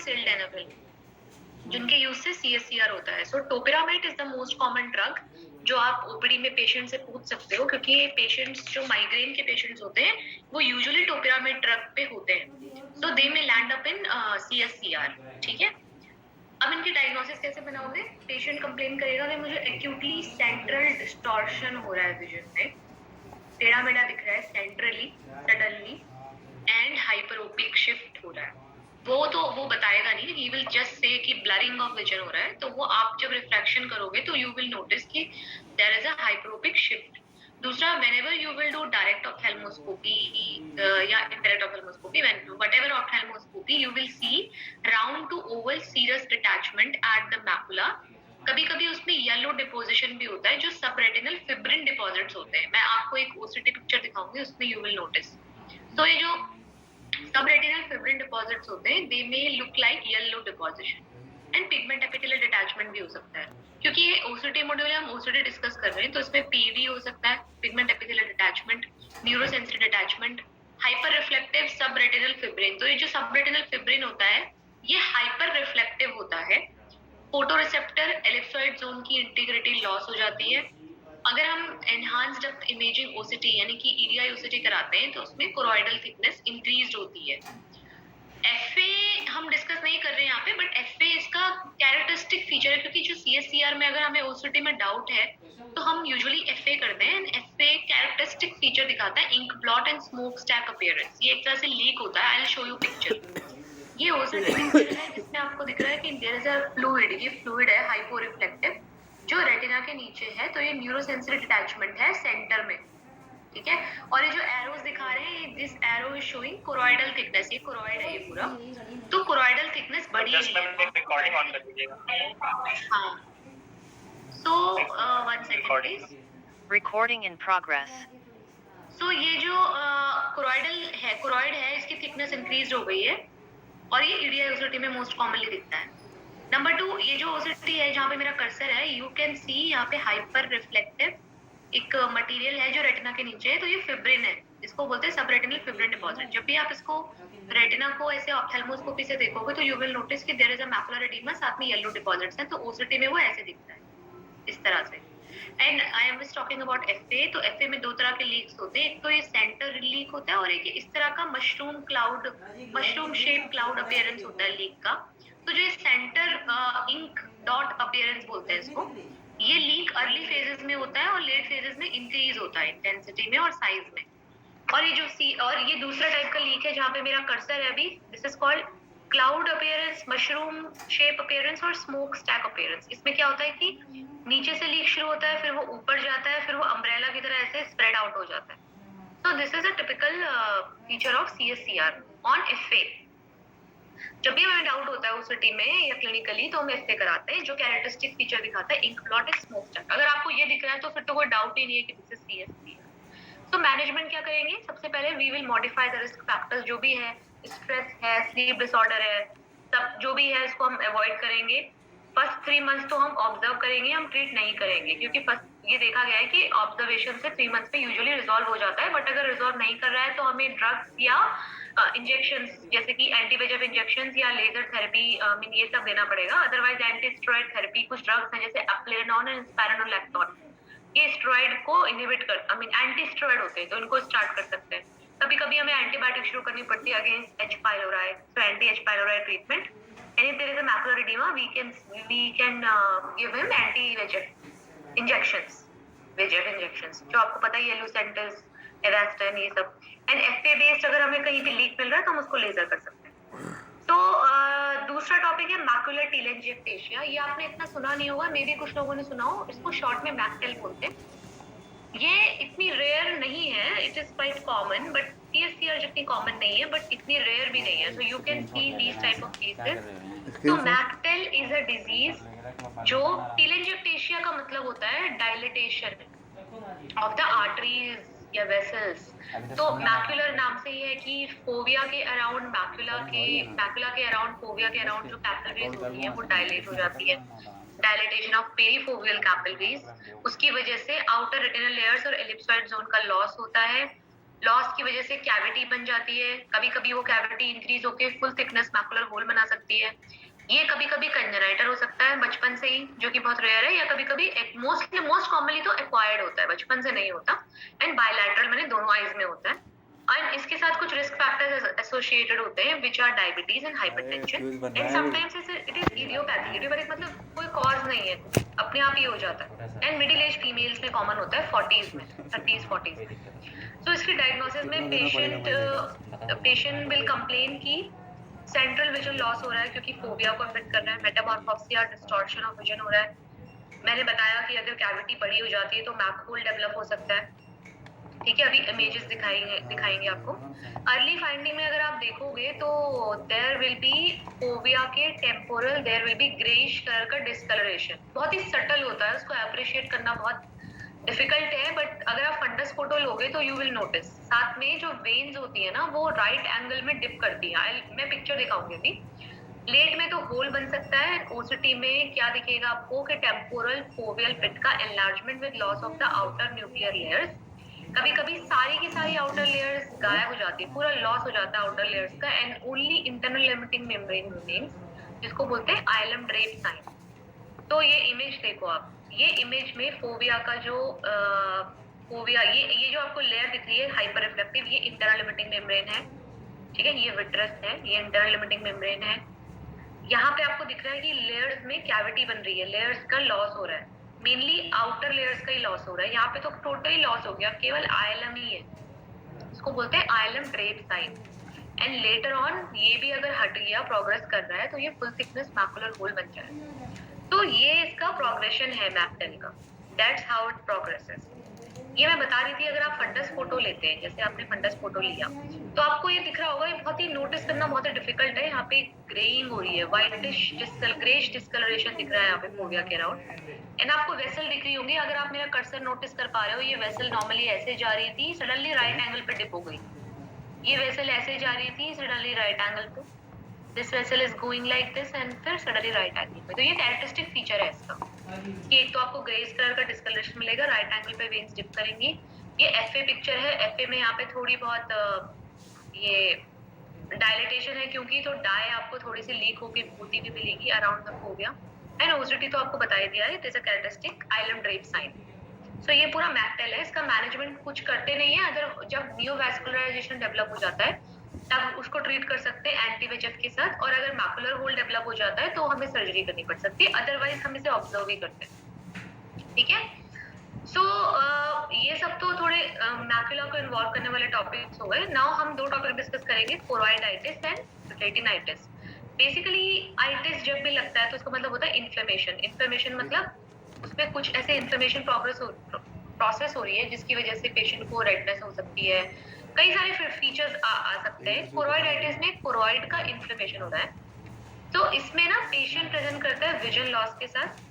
Sildenafil, जिनके use से CSCR होता है। So topiramate is the most common drug जो आप ओपीडी में पेशेंट से पूछ सकते हो, क्योंकि ये पेशेंट्स जो माइग्रेन के पेशेंट्स होते हैं वो यूजुअली टोपिरामेट ड्रग पे होते हैं, सो दे में लैंड अप इन CSCR। ठीक है, अब इनकी डायग्नोसिस कैसे बनाओगे? पेशेंट कंप्लेन करेगा कि मुझे एक्यूटली सेंट्रल डिस्टॉर्शन हो रहा है, विजन में टेढ़ा मेढ़ा दिख रहा है centrally suddenly, and hyperopic shift हो रहा है। वो बताएगा नहीं, ही विल जस्ट से कि ब्लरिंग ऑफ विजन हो रहा है, तो वो आप जब रिफ्रैक्शन करोगे तो यू विल नोटिस कि there is a hyperopic shift. दूसरा, whenever you will do direct ophthalmoscopy या indirect ophthalmoscopy, whatever ophthalmoscopy, you will see round to oval serous detachment at the macula। कभी कभी उसमें येलो डिपोजिशन भी होता है जो सबरेटिनल फिब्रिन डिपॉजिट्स होते हैं। मैं आपको एक ओसीटी पिक्चर दिखाऊंगी, उसमें यू विल नोटिस। तो ये जो सबरेटिनल फिब्रिन डिपॉजिट्स होते हैं, they may look like yellow deposition, and pigment epithelial detachment भी हो सकता है। क्योंकि ये ओसीटी मॉड्यूल है, हम ओसीटी डिस्कस कर रहे हैं, तो इसमें पीवी हो सकता है, pigment epithelial detachment, neurosensory detachment, hyper reflective subretinal fibrin. तो ये जो सबरेटिनल फिब्रिन होता है ये हाइपर रिफ्लेक्टिव होता है। फोटो रिसेप्टर एलिप्सॉइड जोन की इंटीग्रिटी लॉस हो जाती है। अगर हम एनहांस्ड डेप्थ इमेजिंग ओसीटी यानी कि ईडीआई ओसीटी कराते हैं तो उसमें कोरोइडल थिकनेस इंक्रीज होती है। एफए हम डिस्कस नहीं कर रहे हैं यहाँ पे, बट एफए इसका कैरेक्टरिस्टिक फीचर है, क्योंकि जो सीएससीआर में अगर हमें ओसीटी में डाउट है तो हम यूजुअली एफए करते हैं। एफए कैरेक्टरिस्टिक फीचर दिखाता है ink blot and smoke stack appearance. ये एक तरह से लीक होता है। I will show you picture. ये ओसीटी पिक्चर है जिसमें आपको दिख रहा है कि देयर इज अ फ्लूइड, ये फ्लूइड है हाइपो रिफ्लेक्टिव जो रेटिना के नीचे है। तो ये न्यूरोसेंसरी डिटैचमेंट है सेंटर में, ठीक है। और ये जो एरोस दिखा रहे हैं, this arrow is showing choroidal thickness, ये कोरोइड है ये पूरा, तो कोरोइडल थिकनेस बढ़ी है। रिकॉर्डिंग ऑन कर दीजिएगा। हाँ, सो 1 second please. Recording in progress. सो ये जो कोरोइड है, इसकी थिकनेस इंक्रीज हो गई है, और ये ईडीआई ओसीटी में मोस्ट कॉमनली दिखता है। नंबर 2, ये जो ओसीटी है जहाँ पे मेरा कर्सर है, यू कैन सी यहाँ पे हाइपर रिफ्लेक्टिव एक मटेरियल है जो रेटिना के नीचे है, तो ये फिब्रिन है, इसको बोलते हैं सबरेटिनल फिब्रिन डिपॉजिट। जब भी आप इसको रेटिना को ऐसे ऑप्थेल्मोस्कोपी से देखोगे तो यू विल नोटिस कि there is a macular oedema, साथ में येलो डिपॉजिट्स हैं, तो ओसीटी में वो ऐसे दिखता है इस तरह से। And I am just talking about FA. तो एफए में 2 तरह के लीक्स होते हैं, एक तो ये सेंटर लीक होता है और एक इस तरह का मशरूम शेप क्लाउड अपीयरेंस होता है लीक का। तो जो सेंटर इंक डॉट अपीयरेंस बोलते हैं इसको, ये लीक अर्ली फेजेस में होता है और लेट फेजेस में इंक्रीज होता है इंटेंसिटी में और साइज में। और ये दूसरा टाइप का लीक है जहाँ पे मेरा कर्सर है अभी, this is called cloud appearance, mushroom shape appearance और स्मोक स्टैक अपीयरेंस। इसमें क्या होता है कि नीचे से लीक शुरू होता है, फिर वो ऊपर जाता है, फिर वो अम्ब्रेला की तरह ऐसे स्प्रेड आउट हो जाता है। So this is a typical feature of CSCR on FA. जब भी हमें डाउट होता है ओसीटी में या क्लिनिकली तो हम एफए कराते हैं, जो कैरेक्टरिस्टिक फीचर दिखाता है ink blot and smoke stack. अगर आपको ये दिख रहा है तो फिर तो कोई डाउट ही नहीं है कि दिस इज सीएससीआर। तो मैनेजमेंट क्या करेंगे? सबसे पहले we will modify the risk factors, जो भी है, स्ट्रेस है, स्लीप डिसऑर्डर है, सब जो भी है इसको हम अवॉइड करेंगे। फर्स्ट 3 मंथ्स तो हम ऑब्जर्व करेंगे, हम ट्रीट नहीं करेंगे, क्योंकि फर्स्ट ये देखा गया है कि ऑब्जर्वेशन से 3 मंथ्स में यूजुअली रिजॉल्व हो जाता है। बट अगर रिजॉल्व नहीं कर रहा है तो हमें ड्रग्स या इंजेक्शंस जैसे कि एंटीवेजेफ इंजेक्शंस या लेजर थेरेपी ये सब देना पड़ेगा। अदरवाइज एंटी स्टेरॉइड थेरेपी, कुछ ड्रग्स हैं जैसे एप्लेनॉन एंड स्पाइरोनोलैक्टोन, ये स्टेरॉइड को इनहिबिट एंटी स्टेरॉइड होते हैं, तो इनको स्टार्ट कर सकते हैं। कभी कभी हमें एंटीबायोटिक शुरू करनी पड़ती है अगेंस्ट H. pylori, तो anti H. pylori treatment. And if there is a macular oedema we can give him anti VEGF injections, जो आपको पता ही है, लुसेंटिस, एवास्टन, ये सब। एंड एफए बेस्ड अगर हमें कहीं पे लीक मिल रहा है तो हम उसको लेजर कर सकते हैं। तो दूसरा टॉपिक है मैकुलर टीलेंजिएक्टेशिया। ये आपने इतना सुना नहीं होगा, मे भी कुछ लोगों ने सुना हो, इसको शॉर्ट में मैकटेल बोलते हैं। ये इतनी रेयर नहीं है, it is quite common, but CSCR जितनी कॉमन नहीं है बट इतनी रेयर भी नहीं है। So you can see these type of cases. तो मैकटेल इज अ डिजीज जो टीलेंजिएक्टेशिया का मतलब होता है डायलिटेशन ऑफ द आर्टरीज या वेसल्स। तो मैक्युलर नाम से ये है कि फोविया के अराउंड मैक्युला के अराउंड फोविया के अराउंड जो कैपिलरीज होती है वो डायलेट हो जाती है। डायलेटेशन ऑफ पेरीफोवियल कैपिलरीज, उसकी वजह से आउटर रेटिनल लेयर्स और एलिप्सॉइड जोन का लॉस होता है। लॉस की वजह से कैविटी बन जाती है, कभी कभी वो कैविटी इंक्रीज होके फुल थिकनेस मैकुलर होल बना सकती है। ये कभी कभी कंजेनाइटल हो सकता है बचपन से ही, जो कि बहुत रेयर है, या कभी कभी मोस्ट कॉमनली तो एक्वायर्ड होता है, बचपन से नहीं होता। एंड बायलैटरल मैंने दोनों आईज में होता है। और इसके साथ कुछ रिस्क फैक्टर्स एसोसिएटेड होते हैं which are diabetes and hypertension and sometimes it is idiopathic. Idiopathic मतलब कोई कॉज नहीं है, अपने आप ही हो जाता है। एंड मिडिल एज फीमेल्स में कॉमन होता है 40s में, 30s 40s में। तो इसकी डायग्नोसिस में पेशेंट विल कंप्लेन की सेंट्रल विजन लॉस हो रहा है क्योंकि फोबिया को अफेक्ट कर रहा है, मेटामॉर्फोसिस या डिस्टॉर्शन ऑफ विजन हो रहा है। मैंने बताया कि अगर कैविटी बड़ी हो जाती है तो मैकहोल डेवलप हो सकता है। ठीक है, अभी इमेजेस दिखाएंगे आपको। अर्ली फाइंडिंग में अगर आप देखोगे तो देयर विल बी फोबिया के temporal, there will be greyish colour का डिस्कलरेशन, बहुत ही सटल होता है, उसको अप्रिशिएट करना बहुत डिफिकल्ट है। बट अगर आप फंडस फोटो लोगे तो यू विल नोटिस साथ में जो वेन्स होती है ना वो राइट एंगल में डिप करती है। मैं पिक्चर दिखाऊंगी अभी। लेट में तो होल बन सकता है। ओसीटी में क्या दिखेगा आपको कि टेम्पोरल फोवियल पिट का enlargement with loss of the outer nuclear layers. कभी कभी सारी की सारी आउटर लेयर्स गायब हो जाती है, पूरा लॉस हो जाता है आउटर लेयर्स का, and only internal limiting membrane remains, जिसको बोलते हैं आइलम ड्रेप साइन। तो ये इमेज देखो आप, ये इमेज में फोबिया का जो फोबिया, ये जो आपको लेयर दिख रही है हाइपर रिफ्लेक्टिव, ये इंटरनल लिमिटिंग मेम्ब्रेन है। ठीक है, ये विट्रस है, ये इंटरनल लिमिटिंग मेम्ब्रेन है। यहाँ पे आपको दिख रहा है कि लेयर्स में कैविटी बन रही है, लेयर्स का लॉस हो रहा है, मेनली आउटर लेयर्स का ही लॉस हो रहा है। यहाँ पे तो टोटली लॉस हो गया, केवल आइलम ही है, इसको बोलते हैं आइलम drape sign. And later on ये भी अगर हट गया, प्रोग्रेस कर रहा है, तो ये फुल थिकनेस मैकुलर होल बन जाए। तो ये इसका प्रोग्रेशन है मैप10 का, दैट्स हाउ इट प्रोग्रेसेस। ये मैं बता रही थी, अगर आप फंडस फोटो लेते हैं, जैसे आपने फंडस फोटो लिया, तो आपको ये दिख रहा होगा, ये बहुत ही नोटिस करना बहुत ही डिफिकल्ट है। यहाँ पे ग्रेइंग हो रही है, व्हाइटिश ग्रेइश डिस्कलरेशन दिख रहा है यहाँ पे फोबिया के अराउंड। एंड आपको वेसल दिख रही होंगी, अगर आप मेरा कर्सर नोटिस कर पा रहे हो, ये वेसल नॉर्मली ऐसे जा रही थी, सडनली राइट एंगल पे डिप हो गई। ये वेसल ऐसे जा रही थी, सडनली राइट एंगल पे, this vessel is going like this and फिर सडनली राइट एंगल पे। तो ये कैरेक्टरिस्टिक फीचर है इसका कि एक तो आपको ग्रेस कलर का डिस्कलरेशन मिलेगा, राइट एंगल पे वेन्स डिप करेंगी। ये एफए पिक्चर है, एफए में यहाँ पे थोड़ी बहुत ये डायलेटेशन है, क्योंकि तो डाई आपको थोड़ी सी लीक होके होती भी मिलेगी अराउंड द फोबिया। एंड ओसिटी तो आपको बता ही दिया है, इट इज अ कैरेक्टरिस्टिक आइलम ड्रेप साइन। सो ये पूरा मैकटेल है, इसका मैनेजमेंट कुछ करते नहीं है। अगर जब नियोवैस्कुलराइजेशन डेवलप हो जाता है तब उसको ट्रीट कर सकते हैं एंटी-VEGF के साथ, और अगर मैकुलर होल डेवलप हो जाता है तो हमें सर्जरी करनी पड़ सकती है, अदरवाइज हम इसे ऑब्जर्व ही करते हैं। ठीक है, सो ये सब तो थोड़े मैकुला को इन्वॉल्व करने वाले टॉपिक्स हो गए। नाउ हम दो टॉपिक डिस्कस करेंगे, कोरॉइडाइटिस एंड रेटिनाइटिस। बेसिकली आइटिस जब भी लगता है तो इसका मतलब होता है इन्फ्लेमेशन। इन्फ्लेमेशन मतलब उसमें कुछ ऐसे इन्फ्लेमेशन प्रोसेस हो रही है जिसकी वजह से पेशेंट को रेडनेस हो सकती है, कई सारे फीचर्स आ सकते हैं। कोरॉइडाइटिस में कोरॉइड का इन्फ्लेमेशन हो रहा है, तो इसमें ना पेशेंट प्रेजेंट करता है विजन लॉस के साथ।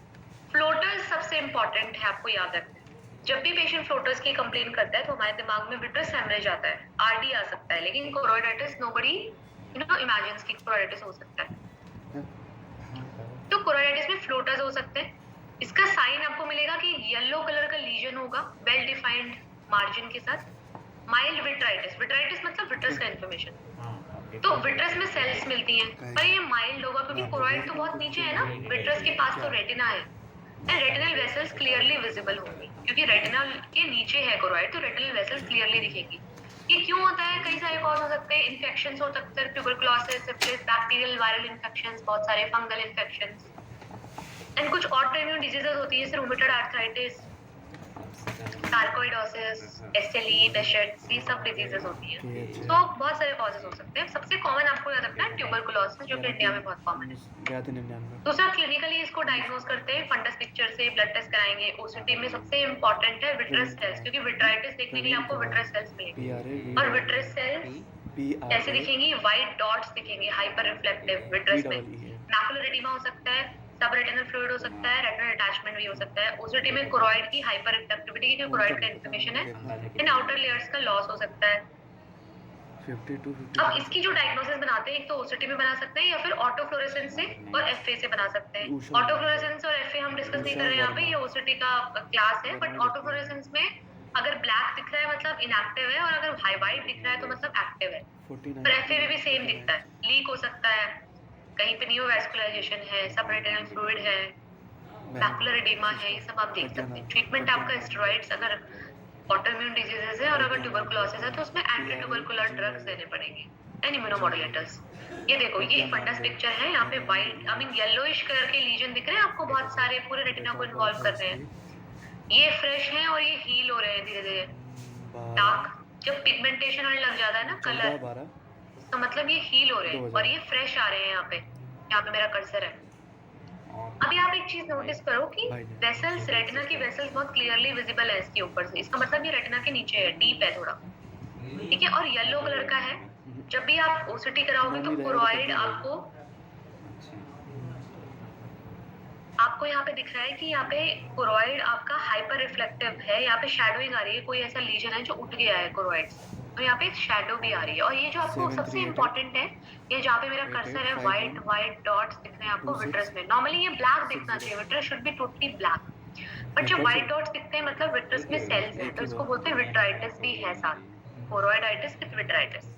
फ्लोटर्स सबसे इंपॉर्टेंट है, आपको याद रखना है। जब भी पेशेंट फ्लोटर्स की कंप्लेन करता है तो हमारे दिमाग में विट्रस हेमरेज आता है, आरडी आ सकता है, लेकिन कोरॉइडाइटिस नोबडी इमेजिन्स कि कोरॉइडाइटिस हो सकता है। तो कोरॉइडाइटिस में फ्लोटर्स हो सकते हैं। इसका साइन आपको मिलेगा कि येलो कलर का लीजन होगा वेल डिफाइंड मार्जिन के साथ। माइल्ड विट्राइटिस, विट्राइटिस मतलब विट्रस का इन्फ्लेमेशन, तो विट्रस में सेल्स मिलती हैं, पर ये माइल्ड होगा क्योंकि कोरॉइड तो बहुत नीचे है ना, विट्रस के पास तो रेटिना है, and retinal vessels clearly visible होंगी, क्योंकि रेटिना के नीचे है कोरॉइड, तो रेटिनल वेसल्स क्लियरली दिखेगी। ये क्यों होता है? कई सारे कॉज हो सकते हैं, इन्फेक्शंस हो सकते हैं, tuberculosis, syphilis, bacterial viral infections, बहुत सारे फंगल इन्फेक्शंस, एंड कुछ ऑटोइम्यून डिजीजेस होती है जैसे रूमेटॉइड आर्थराइटिस, सार्कोइडोसिस, एसएलई, बेशेट्स, ये सब डिजीजेस होती हैं। तो बहुत सारे कॉजेस हो सकते हैं। सबसे कॉमन आपको याद रखना है ट्यूबरकुलोसिस, जो कि इंडिया में बहुत कॉमन है। दूसरा, क्लिनिकली इसको डायग्नोज करते हैं फंडस पिक्चर से, ब्लड टेस्ट कराएंगे। ओसीटी में सबसे इंपॉर्टेंट है विट्रस सेल्स, क्योंकि विट्राइटिस देखने के लिए आपको विट्रस सेल्स मिलेंगी, और विट्रस सेल्स ऐसे दिखेंगी, व्हाइट डॉट्स दिखेंगे, हाइपर रिफ्लेक्टिव विट्रस में। मैकुलर एडिमा हो सकता है, सब रेटिनल फ्लूइड हो सकता है, रेटिनल अटैचमेंट भी हो सकता है। ओसीटी में कोरॉइड की हाइपर रिफ्लेक्टिविटी, क्योंकि कोरॉइड का इन्फ्लेमेशन है, इन आउटर लेयर्स का लॉस हो सकता है। 52 अब इसकी जो डायग्नोसिस बनाते हैं, एक तो ओसीटी में बना सकते हैं या फिर ऑटोफ्लोरेसेंस से और एफए से बना सकते हैं। ऑटोफ्लोरेसेंस और एफए हम डिस्कस नहीं कर रहे हैं यहाँ पे, ये ओसीटी का क्लास है, बट ऑटोफ्लोरेसेंस में अगर ब्लैक दिख रहा है मतलब इनएक्टिव है, और अगर हाई वाइट दिख रहा है तो मतलब एक्टिव है। 49 पर एफए में भी सेम दिखता है, लीक हो सकता है, कहीं पे नियोवैस्कुलराइजेशन है, सबरेटिनल फ्लूइड है, मैकुलर एडिमा है, ये सब आप देख सकते हैं। ट्रीटमेंट आपका स्टेरॉइड्स अगर ऑटोइम्यून डिजीजेस है, और अगर ट्यूबरकुलोसिस है तो उसमें एंटी ट्यूबरकुलर ड्रग्स देने पड़ेंगे एंड इम्यूनोमॉड्यूलेटर्स। ये देखो, ये फंडस पिक्चर है, यहाँ पे white I mean yellowish colour के लीजन दिख रहे हैं आपको, बहुत सारे पूरे रेटिना को इन्वॉल्व कर रहे हैं। ये फ्रेश हैं और ये हील हो रहे हैं धीरे धीरे। डार्क जब पिगमेंटेशन होने लग जाता है ना कलर, 12 तो मतलब ये हील हो रहे हैं और ये फ्रेश आ रहे हैं। यहाँ पे मेरा कर्सर है। अभी आप एक चीज नोटिस करो कि वेसल्स, रेटिना की वेसल्स बहुत क्लियरली विजिबल है इसके ऊपर से, इसका मतलब ये रेटिना के नीचे है, डीप है थोड़ा, ठीक है। और येलो कलर का है। जब भी आप ओसीटी कराओगे तो कोरॉइड आपको यहाँ पे दिख रहा है कि यहाँ पे कोरॉइड आपका हाइपर रिफ्लेक्टिव है, यहाँ पे शैडोइंग आ रही है, कोई ऐसा लीजन है जो उठ गया है कोरॉइड से, तो यहाँ पे शैडो भी आ रही है। और ये जो आपको सबसे इम्पोर्टेंट है, ये जहाँ पे मेरा कर्सर है, व्हाइट डॉट्स दिख रहे हैं आपको विट्रस में। नॉर्मली ये ब्लैक दिखना चाहिए, vitreous should be totally black, but जब व्हाइट डॉट्स दिखते हैं मतलब विट्रस में सेल्स हैं, तो इसको बोलते हैं विट्राइटिस भी है साथ, कोरॉइडाइटिस विद विट्राइटिस।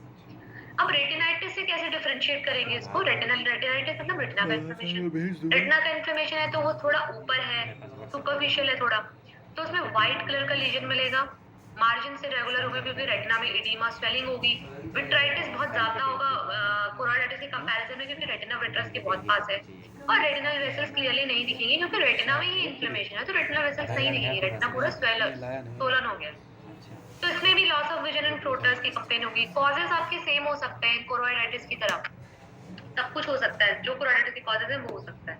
अब रेटिनाइटिस से कैसे डिफरेंशिएट करेंगे इसको? रेटिनाइटिस मतलब रेटिना का इन्फ्लेमेशन। रेटिना का इन्फ्लेमेशन है तो वो थोड़ा ऊपर है, सुपरफिशियल है थोड़ा, तो उसमें व्हाइट कलर का लीजन मिलेगा, मार्जिन से रेगुलर होगा, क्योंकि रेटिना में एडिमा स्वेलिंग होगी। विट्राइटिस बहुत ज्यादा होगा कोरॉइडाइटिस के कंपैरिजन में, क्योंकि रेटिना विट्रस के बहुत पास है, और रेटिनल वेसल्स क्लियरली नहीं दिखेंगे क्योंकि रेटिना में ही इन्फ्लेमेशन है, तो रेटिनल वेसल्स नहीं दिखेंगे, रेटिना पूरा सोलन हो गया। तो इसमें भी loss of vision and floaters की कंप्लेन होगी। कॉजेस आपके सेम हो सकते हैं कोरॉइडाइटिस की तरह, सब कुछ हो सकता है, जो कोरॉइडाइटिस के कॉजेस हैं वो हो सकता है।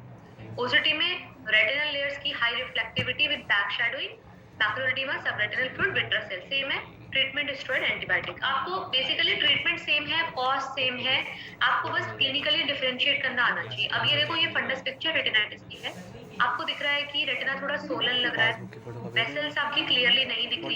ओसीटी में रेटिनल लेयर्स की high reflectivity with back shadowing, macular oedema, subretinal fluid, vitreous cell same है। Treatment steroid, antibiotic. आपको बेसिकली ट्रीटमेंट सेम है, कॉस्ट सेम है, आपको बस क्लिनिकली डिफरेंशिएट करना आना चाहिए। अब ये देखो, ये फंडस पिक्चर रेटिनाइटिस की है, आपको दिख रहा है कि रेटिना थोड़ा सोलन लग रहा है, वेसल्स आपकी क्लियरली नहीं दिख रही,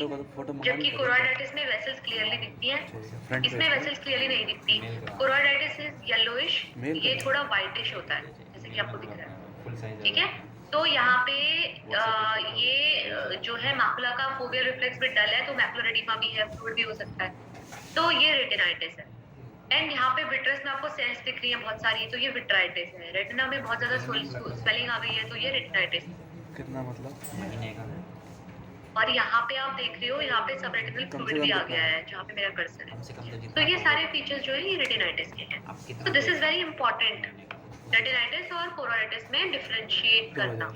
जबकि कोरॉइडाइटिस में वेसल्स क्लियरली दिखती हैं, इसमें वेसल्स क्लियरली नहीं दिखती। कोरॉइडाइटिस इज येलोइश, ये थोड़ा व्हाइटिश होता है जैसे कि आपको दिख रहा है, ठीक है। तो यहाँ पे ये जो है मैकुला का फोवियल रिफ्लेक्स भी डल है, तो मैकुलर एडिमा भी है, फ्लूइड भी हो सकता है, तो ये रेटिनाइटिस है। एंड यहाँ पे विट्रस में आपको सेल्स दिख रही है बहुत सारी, तो ये विट्राइटिस है। रेटिना में बहुत ज्यादा स्वेलिंग आ गई है, तो ये रेटिनाइटिस कितना मतलब। और यहाँ पे आप देख रहे हो, यहाँ पे सबरेटिनल फ्लूइड भी आ गया है जहाँ पे मेरा कर्सर है। तो ये सारे फीचर्स जो है ये रेटिनाइटिस के हैं। तो this is very important, retinitis और कोरॉइडाइटिस में डिफरेंशिएट करना।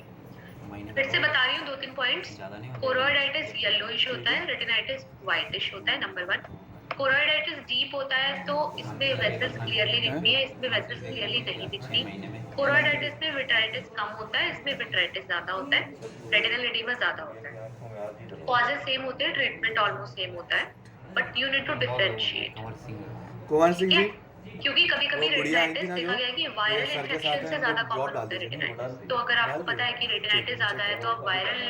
फिर से बता रही हूँ 2-3 पॉइंट्स। कोरॉइडाइटिस येलोइश होता है, रेटिनाइटिस व्हाइटिश होता है, नंबर 1। कोरॉइडाइटिस डीप होता है तो इसमें वेसल्स क्लियरली दिखती है, इसमें वेसल्स क्लियरली नहीं दिखती। कोरॉइडाइटिस में विट्राइटिस कम होता है, इसमें विट्राइटिस ज्यादा होता है, रेटिनल एडिमा ज्यादा होता है। कॉजेस सेम होते हैं, ट्रीटमेंट ऑलमोस्ट सेम होता है, but you need to differentiate. Kunwar Singh ji, क्योंकि कभी-कभी रेटिनाइटिस देखा गया है कि वायरल इन्फेक्शन से ज्यादा कॉमन होता है रेटिनाइटिस। तो अगर आपको पता है कि रेटिनाइटिस ज्यादा है तो आप वायरल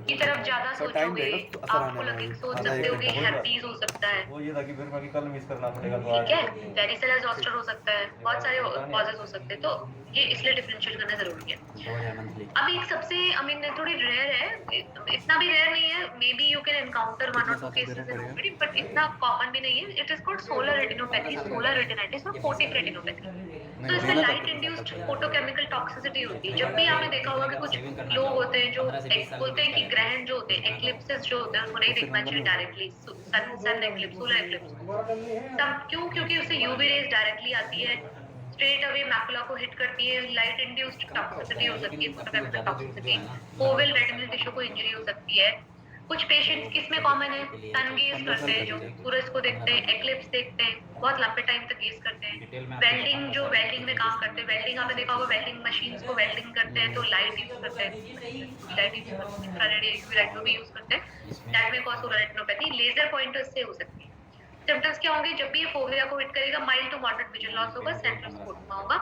की तरफ ज्यादा सोचोगे, आपको लगे सोच सकते हो कि हेर्पीज हो सकता है, वो ये था कि फिर मैं कल मिस करना पड़ेगा, तो ठीक है, वेरिसेलस जोस्टर हो सकता है, बहुत सारे कॉजेस हो सकते हैं, तो ये इसलिए डिफरेंशिएट करना जरूरी है। अब एक सबसे आई मीन थोड़ी रेयर है, इतना भी रेयर नहीं है, may be you can encounter 1 और 2 केसेस इन ओपीडी, बट इतना कॉमन भी नहीं है। It is called solar retinopathy, solar retinitis और फोटिक रेटिनोपैथी। तो इसमें लाइट इंड्यूस्ड फोटोकेमिकल टॉक्सिसिटी होती है। जब भी आपने देखा होगा कि कुछ लोग होते हैं जो बोलते हैं कि ग्रहण जो होते हैं, एक्लिप्सेस जो होते हैं, उनको नहीं देखना चाहिए डायरेक्टली, सन एक्लिप्स, सोलर एक्लिप्स। तब क्यों? क्योंकि उससे यूवी रेज डायरेक्टली आती है, स्ट्रेट अवे मैकुला को हिट करती है, लाइट इंड्यूस्ड टॉक्सिसिटी हो सकती है, photochemical toxicity, Oval retinal tissue को इंजरी हो सकती है। कुछ पेशेंट्स किसमें कॉमन है? सन गेज करते हैं, जो सूरज को देखते हैं, एक्लिप्स देखते हैं, बहुत लंबे टाइम तक गेज करते हैं। वेल्डिंग, जो वेल्डिंग में काम करते हैं, वेल्डिंग आपने देखा होगा, वेल्डिंग मशीन्स को वेल्डिंग करते हैं तो लाइट यूज करते हैं, लाइट यूज करते हैं, इंफ्रारेड यूवी लाइट भी यूज करते हैं, दैट में cause solar retinopathy. Laser pointers से हो सकती है। सिम्टम्स क्या होंगे? जब भी ये फोविया को हिट करेगा, mild to moderate vision loss होगा, सेंट्रल स्कोटमा होगा।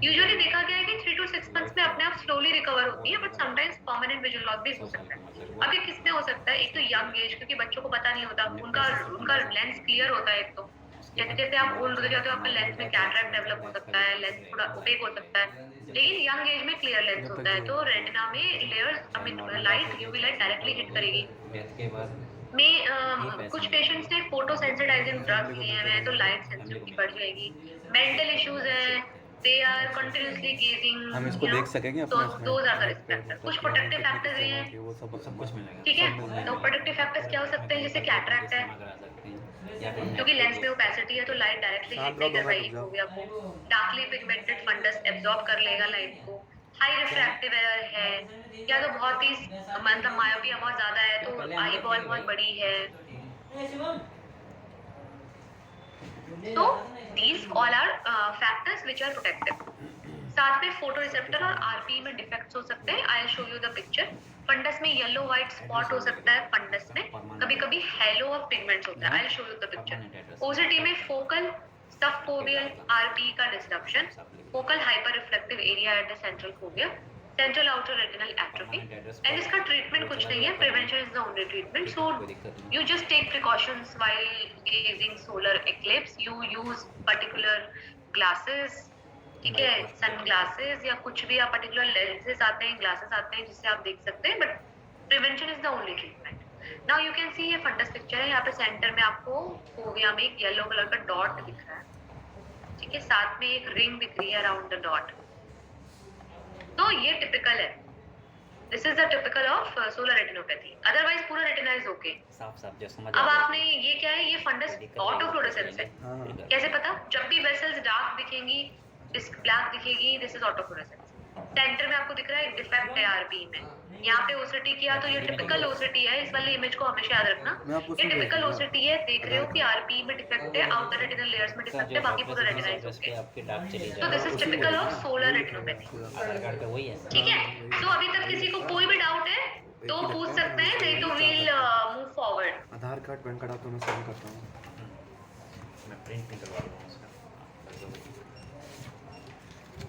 यूजुअली देखा गया है कि 3 to 6 मंथ्स में अपने आप स्लोली रिकवर होती है, but sometimes permanent vision loss भी हो सकता है। अब ये किसमें हो सकता है? एक तो यंग एज, क्योंकि बच्चों को पता नहीं होता, उनका लेंस क्लियर होता है। एक तो जैसे जैसे आप ओल्ड हो जाते हो, आपका लेंस में कैटरैक्ट डेवलप हो सकता है, लेंस थोड़ा ओपेक हो सकता है, लेकिन यंग एज में क्लियर लेंस होता है, तो रेटिना में layers I mean light, UV light directly hit करेगी, में कुछ पेशेंट्स ने फोटो सेंसिटाइजिंग ड्रग्स लिए हैं तो लाइट सेंसिटिविटी बढ़ जाएगी। मेंटल इश्यूज हैं, दे आर कंटिन्यूअसली गेजिंग, हम इसको देख सकेंगे तो अपने उसमें? Those are the risk factor. कुछ प्रोटेक्टिव फैक्टर्स भी हैं, वो सब कुछ मिलेगा। ठीक है। तो प्रोटेक्टिव फैक्टर्स क्या हो सकते हैं, जैसे कैटरैक्ट है, क्योंकि लेंस में ओपेसिटी है तो लाइट डायरेक्टली हिट नहीं कर पाएगी फोबिया को। डार्कली पिगमेंटेड फंडस एब्जॉर्ब कर लेगा लाइट को। हाई रिफ्रैक्टिव एरर है, या तो बहुत ही मतलब मायोपिया बहुत ज्यादा है तो आई बॉल बहुत बड़ी है। तो these all are factors which are protective। साथ में फोटो रिसेप्टर और आरपी में डिफेक्ट्स हो सकते हैं। I show you the picture. Fundus में येलो व्हाइट स्पॉट हो सकता है, फंडस में कभी कभी हेलो ऑफ पिगमेंट्स होता है। I show you the picture. OCT में फोकल सबफोवियल आरपी का disruption, focal hyper reflective area at the central fovea, central outer retinal atrophy. And इसका ट्रीटमेंट कुछ नहीं है, prevention is the only treatment. So you just take precautions while gazing solar eclipse. You use particular glasses, ठीक है, sun glasses या कुछ भी, या पर्टिकुलर लेंसेज आते हैं, ग्लासेस आते हैं जिससे आप देख सकते हैं, but prevention is the only treatment. Now you can सी ये फंडस पिक्चर है। यहाँ पे सेंटर में आपको फोविया में एक येलो कलर का डॉट दिख रहा है, ठीक है, साथ में एक रिंग दिख रही है अराउंड द डॉट। तो ये टिपिकल है, this is the typical of solar retinopathy. Otherwise पूरा रेटिना इज ओके। साफ जो समझ अब आपने ये क्या है, ये फंडस ऑटोफ्लोरेसेंस है। हाँ। कैसे पता? जब भी वेसल्स डार्क दिखेंगी, डिस्क ब्लैक दिखेगी, दिस इज ऑटोफ्लोरेसेंस। सेंटर में आपको दिख रहा है एक डिफेक्ट है आरबी में। यहाँ पे ओसीटी किया तो ये टिपिकल ओसीटी है। इस वाली इमेज को हमेशा याद रखना, ये टिपिकल ओसीटी है। देख रहे हो कि आरबी में डिफेक्ट है, आउटर रेटिनल लेयर्स में डिफेक्ट है, बाकी पूरा रेटिना इज ओके। आपके डार्क चली तो this is typical of solar retinopathy, Aadhaar card पे वही है। ठीक है। तो अभी तक किसी को कोई भी डाउट है तो पूछ सकते हैं, नहीं तो वील मूव फॉरवर्ड। आधार कार्ड पैन कार्ड आप तो मैं सेंड करता हूँ। मैं प्रिंट नहीं करवा रहा हूँ उसका।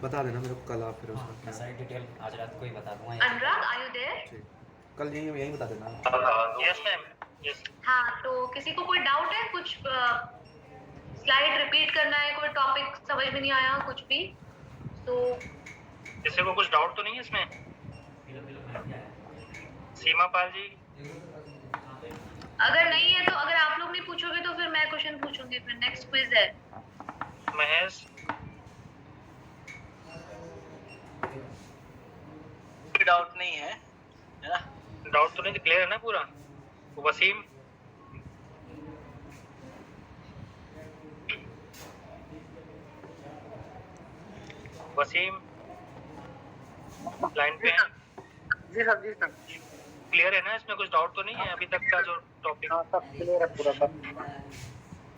बता देना मेरे को कल आप फिर उसका। मैं सारी डिटेल आज रात को ही बता दूंगा। अनुराग, आर यू देयर? ठीक, कल यही बता देना। Yes ma'am, yes. हाँ, तो किसी को कोई डाउट है? कुछ स्लाइड रिपीट करना है, कोई टॉपिक समझ में नहीं आया कुछ भी तो? किसी को कुछ डाउट तो नहीं है इसमें? सीमा पाल जी, अगर नहीं है तो, अगर आप लोग नहीं पूछोगे तो फिर मैं क्वेश्चन पूछूंगी। फिर नेक्स्ट क्विज है। महेश, डाउट नहीं है ना? डाउट तो नहीं, क्लियर है ना पूरा? वसीम, वसीम लाइन पे है? जी सर, जी सर। क्लियर है ना? इसमें कुछ डाउट तो नहीं है अभी तक का जो टॉपिक? हाँ, सब क्लियर है पूरा सब।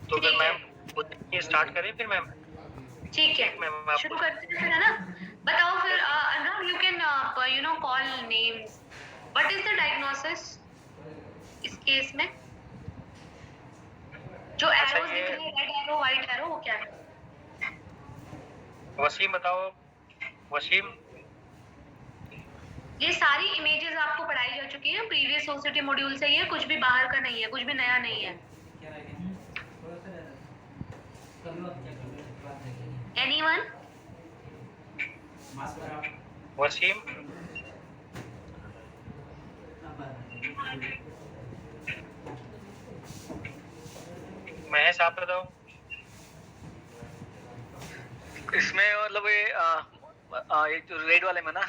तो फिर मैम स्टार्ट करें फिर मैम? ठीक है, मैम आप शुरू करते हैं, है ना? बताओ फिर Anurag, you can you know call names. What is the diagnosis इस केस में? जो एरोज दिख रहे हैं, रेड एरो, व्हाइट एरो, वो क्या है? वसीम बताओ। वसीम, ये सारी इमेजेस आपको पढ़ाई जा चुकी है प्रीवियस ओसीटी मॉड्यूल से। ये कुछ भी बाहर का नहीं है, कुछ भी नया नहीं है। एनीवन? वसीम, महेश आप बताओ। इसमें मतलब ये जो रेड वाले में ना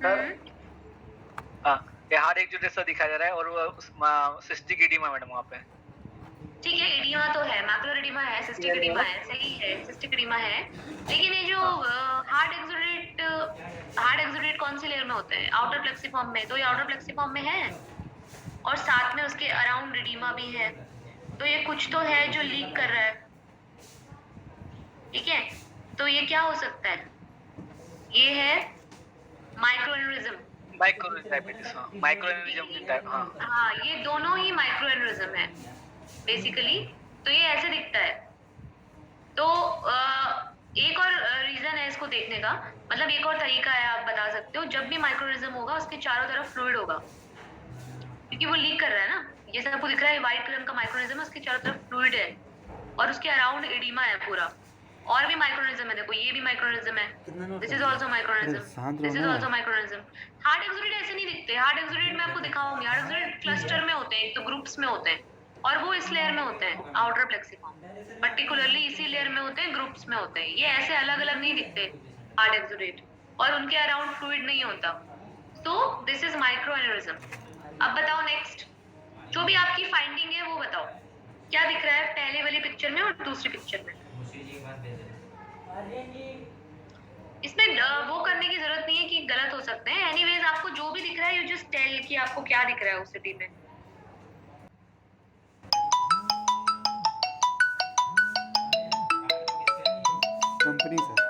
सर, ये हार्ड एक जो जैसा दिखाया जा रहा है और वो सिस्टिक एडिमा मैडम वहाँ पे। ठीक है, एडिमा तो है, मैकुलर एडिमा है, सिस्टिक एडिमा है, सही है, सिस्टिक एडिमा है। लेकिन ये जो हार्ड एक्सुडेट कौन सी लेयर में होते हैं? आउटर प्लेक्सिफॉर्म में। तो ये आउटर प्लेक्सिफॉर्म में है और साथ में उसके अराउंड एडिमा भी है। तो ये कुछ तो है जो लीक कर रहा है, ठीक है। तो ये क्या हो सकता है? ये है माइक्रोएन्युरिज्म। माइक्रोएन्युरिज्म टाइप, हाँ। हाँ, ये दोनों ही माइक्रोएन्युरिज्म है बेसिकली। तो ये ऐसे दिखता है। तो एक और रीजन है इसको देखने का, मतलब एक और तरीका है, आप बता सकते हो। जब भी माइक्रोएन्युरिज्म होगा उसके चारों तरफ फ्लूइड होगा, क्योंकि वो लीक कर रहा है ना। ये सब आपको दिख रहा है, व्हाइट कलर का माइक्रोएन्युरिज्म है, उसके चारों तरफ फ्लूइड है और उसके अराउंड एडिमा है पूरा। और भी माइक्रोनिज्म है, देखो ये भी माइक्रोनिज्म है, this is also microaneurysm, this is also microaneurysm. Hard exudate ऐसे नहीं दिखते, हार्ड एक्सोडेट मैं आपको दिखाऊंगी, हार्ड एक्सोडेट क्लस्टर में होते हैं, एक तो ग्रुप्स में होते हैं, और वो इस लेयर में होते हैं, आउटर प्लेक्सिफॉर्म पर्टिकुलरली इसी लेयर में होते हैं, ग्रुप्स में होते हैं, ये ऐसे अलग अलग नहीं दिखते हार्ड एक्सोडेट, और उनके अराउंड फ्लूइड नहीं होता। So this is microaneurysm. अब बताओ नेक्स्ट, जो भी आपकी फाइंडिंग है वो बताओ, क्या दिख रहा है पहले वाली पिक्चर में और दूसरी पिक्चर में? इसमें वो करने की जरूरत नहीं है कि गलत हो सकते हैं, एनीवेज आपको जो भी दिख रहा है यू जस्ट टेल कि आपको क्या दिख रहा है उस सिटी में। Company sir.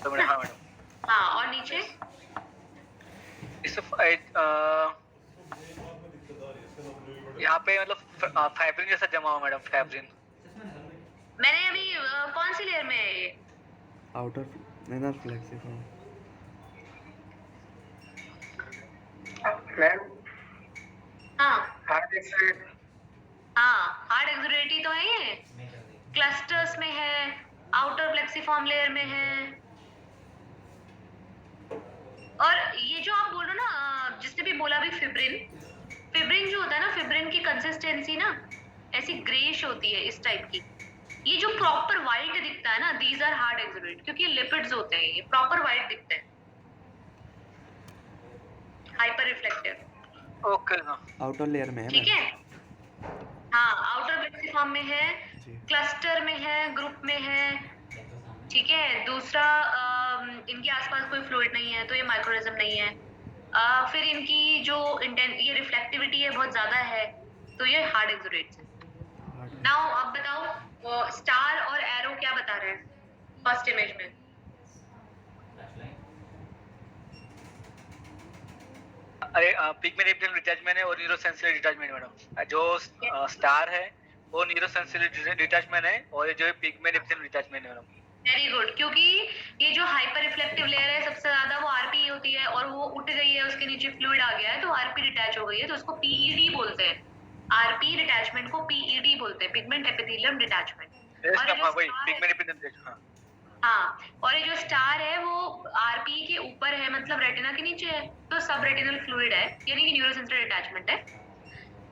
तो मैडम, हाँ मैडम, हाँ, और नीचे यहाँ पे मतलब फैब्रिन जैसा जमा हुआ मैडम, फैब्रिन। मैंने अभी कौन सी लेयर में है ये? Outer inner plexiform. मैम हाँ हार्ड एक्सोडेट हाँ, हार्ड एक्सोडेट ही तो है ये, क्लस्टर्स में है, आउटर प्लेक्सिफॉर्म लेयर में है। और ये जो आप बोल रहे हो ना, जिसने भी बोला भी फिब्रिन, फिब्रिन जो होता है ना, फिब्रिन की कंसिस्टेंसी ना ऐसी ग्रेइश होती है इस टाइप की। ये जो प्रॉपर वाइट दिखता है ना, दीज आर हार्ड एक्सोडेट, क्योंकि लिपिड्स होते हैं, ये प्रॉपर वाइट दिखते हैं, हाइपर रिफ्लेक्टिव। ओके ना, आउटर लेयर में है ठीक है, हाँ, आउटर प्लेक्सिफॉर्म में है, जी। क्लस्टर में है, ग्रुप में है, ठीक है। दूसरा इनके आसपास कोई फ्लूइड नहीं है, तो ये माइक्रोनिज्म नहीं है। फिर इनकी जो ये रिफ्लेक्टिविटी है बहुत ज्यादा है, तो ये हार्ड एक्सोडेट्स है। नाउ अब बताओ स्टार और एरो क्या बता रहे हैं फर्स्ट इमेज में? अरे पिगमेंट एपिथेलियम डिटैचमेंट है और न्यूरोसेंसरी डिटैचमेंट मैडम। जो स्टार है वो न्यूरोसेंसरी डिटैचमेंट है, और ये जो है पिगमेंट एपिथेलियम डिटैचमेंट है मैडम। वेरी गुड, क्योंकि ये जो हाइपर रिफ्लेक्टिव लेयर है सबसे ज्यादा वो आरपी होती है, और वो उठ गई है, उसके नीचे फ्लूइड आ गया है, तो आरपी डिटैच हो गई है, तो उसको पीईडी बोलते हैं। आरपी डिटैचमेंट को पीईडी बोलते हैं, pigment epithelium detachment. Pigment epithelium detachment. हाँ, और ये जो स्टार है वो आरपी के ऊपर है, मतलब रेटिना के नीचे है, तो सब रेटिनल फ्लूइड है, यानी कि न्यूरोसेंसरी अटैचमेंट है।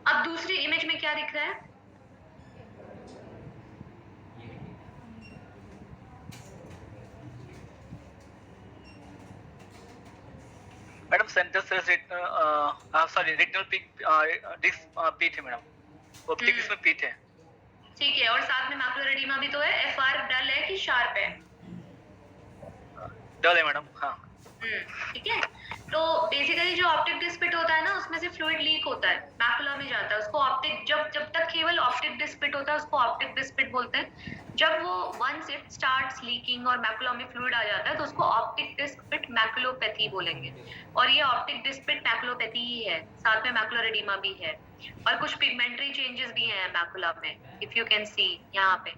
अब दूसरी इमेज में क्या दिख रहा है? Madam centre cells sorry retinal disc pit है मैडम, ऑप्टिक डिस्क में पीट है। ठीक है, और साथ में मैकुलर एडिमा भी तो है। एफआर डल है कि शार्प है? डल है मैडम, हाँ। ठीक है, तो बेसिकली जो ऑप्टिक डिस्पिट होता है ना, उसमें से फ्लूइड लीक होता है, मैकुला में जाता है, उसको ऑप्टिक, जब तक केवल ऑप्टिक डिस्पिट होता है उसको ऑप्टिक डिस्पिट बोलते हैं। जब वो वंस इट स्टार्ट्स लीकिंग और मैकुला में फ्लूइड आ जाता है तो उसको ऑप्टिक डिस्पिट मैकुलोपैथी बोलेंगे, और ये ऑप्टिक डिस्पिट मैकुलोपैथी ही है, साथ में मैकुलर एडिमा भी है, और कुछ पिगमेंटरी चेंजेस भी हैं मैकुला में, इफ यू कैन सी यहाँ पे।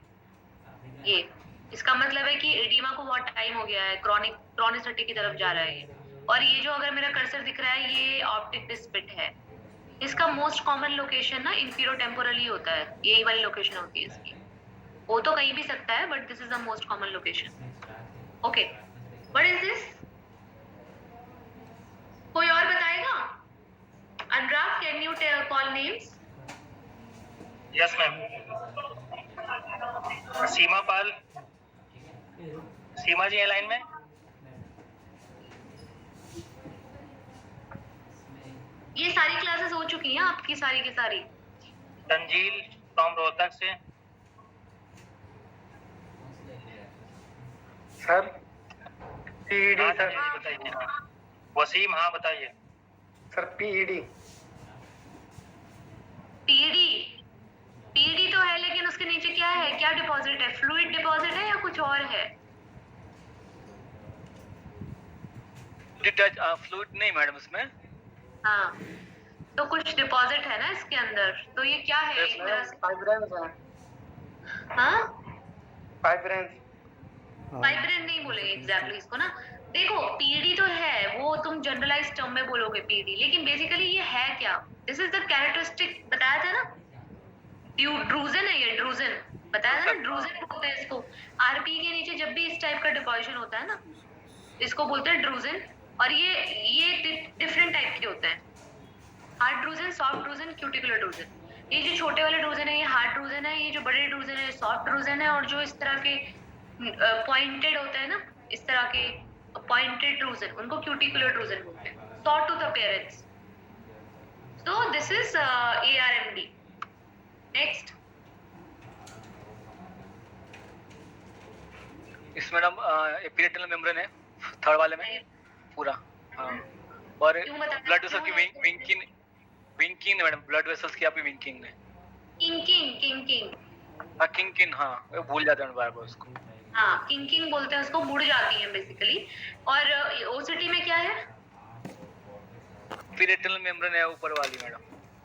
ये इसका मतलब है कि एडिमा को बहुत टाइम हो गया है, क्रॉनिसिटी की तरफ जा रहा है ये। और ये जो अगर मेरा कर्सर दिख रहा है ये ऑप्टिक डिस्पिट है। इसका मोस्ट कॉमन लोकेशन ना इंफीरोटेम्पोरली होता है, यही वाली लोकेशन होती है इसकी, वो तो कहीं भी सकता है but this is the most common location. Okay, what is this? कोई और बताएगा? Anurag, can you call names? Yes ma'am. Seema Pal, Seema ji है लाइन में। ये सारी क्लासेस हो चुकी हैं आपकी सारी की सारी? तंजील फ्रॉम रोहतक से। सर पीईडी हाँ, सर। जी बताइए। वसीम, हाँ बताइए। Sir PED. पीडी, पीडी तो है, लेकिन उसके नीचे क्या है, क्या डिपॉजिट है? फ्लूइड डिपॉजिट है या कुछ और है? डिटैच फ्लूइड नहीं मैडम इसमें। हाँ, तो कुछ डिपॉजिट है ना इसके अंदर, तो ये क्या है एक तरह से? फाइब्रेंस है। हाँ, फाइब्रेंस। फाइब्रिन नहीं बोलेंगे एग्जैक्टली इसको ना। देखो पीडी तो है, वो तुम जनरलाइज टर्म में बोलोगे पीडी, लेकिन बेसिकली ये है क्या? दिस इज द कैरेक्टरिस्टिक, बताया था ना, ड्रूजन है ये, ड्रूजन बताया था ना, ड्रूजन बोलते हैं इसको। आरपी के नीचे जब भी इस टाइप का डिपोजिशन होता है ना, इसको बोलते हैं ड्रूजन। और ये डिफरेंट टाइप के होते हैं, हार्ड ड्रूजन, सॉफ्ट ड्रूजन, क्यूटिकुलर ड्रूजन। ये जो छोटे वाले ड्रूजन है ये हार्ड ड्रूजन है, ये जो बड़े ड्रूजन है सॉफ्ट ड्रूजन है, और जो इस तरह के पॉइंटेड होते हैं ना, इस तरह के पॉइंटेड ड्रूजन, उनको क्यूटिकुलर ड्रूजन बोलते हैं। Saw tooth appearance. So this is ARMD। Next, इसमें मैडम एपिरेटिनल मेम्ब्रेन है थर्ड वाले में पूरा। हाँ, और क्यों बता रहे ब्लड हो? वेसल की विंकिंग मैडम, ब्लड वेसल्स की आपकी विंकिंग है। किंकिंग। किंग हाँ, वो भूल जाते हैं बार बार उसको। हाँ, किंकिंग बोलते हैं उसको, मुड़ जाती है बेसिकली। और ओसीटी में क्या है? एपिरेटिनल मेम्ब्रेन है ऊपर वाली मैडम।